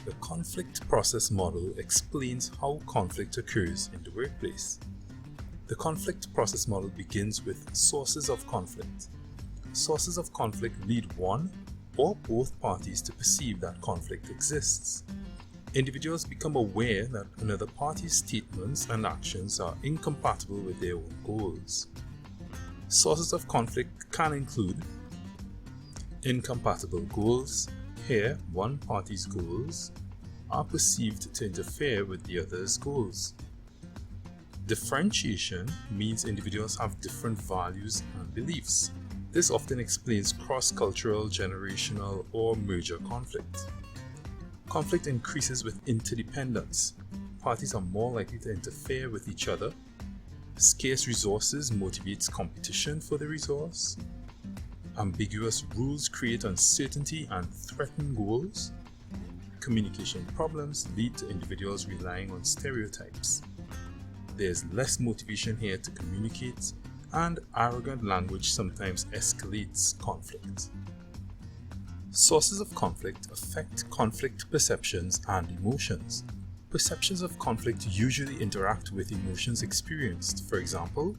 The conflict process model explains how conflict occurs in the workplace. The conflict process model begins with sources of conflict. Sources of conflict lead one or both parties to perceive that conflict exists. Individuals become aware that another party's statements and actions are incompatible with their own goals. Sources of conflict can include incompatible goals. Here, one party's goals are perceived to interfere with the other's goals. Differentiation means individuals have different values and beliefs. This often explains cross-cultural, generational, or merger conflict. Conflict increases with interdependence. Parties are more likely to interfere with each other. Scarce resources motivates competition for the resource. Ambiguous rules create uncertainty and threaten goals. Communication problems lead to individuals relying on stereotypes. There's less motivation here to communicate, and arrogant language sometimes escalates conflict. Sources of conflict affect conflict perceptions and emotions. Perceptions of conflict usually interact with emotions experienced. For example,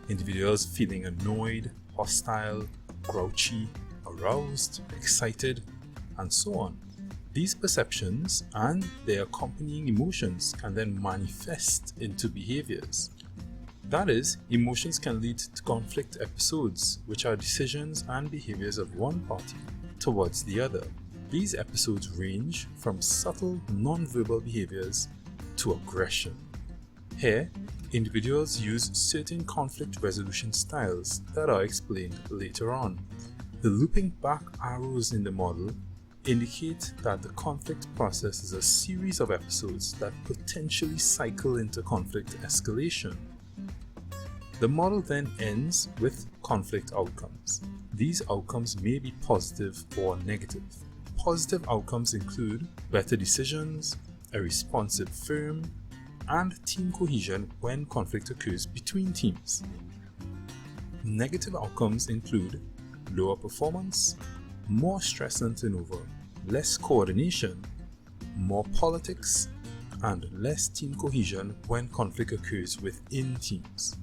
individuals feeling annoyed, hostile, grouchy, aroused, excited, and so on. These perceptions and their accompanying emotions can then manifest into behaviors. That is, emotions can lead to conflict episodes, which are decisions and behaviors of one party towards the other. These episodes range from subtle non-verbal behaviors to aggression. Here, individuals use certain conflict resolution styles that are explained later on. The looping back arrows in the model indicate that the conflict process is a series of episodes that potentially cycle into conflict escalation. The model then ends with conflict outcomes. These outcomes may be positive or negative. Positive outcomes include better decisions, a responsive firm, and team cohesion when conflict occurs between teams. Negative outcomes include lower performance, more stress and turnover, less coordination, more politics, and less team cohesion when conflict occurs within teams.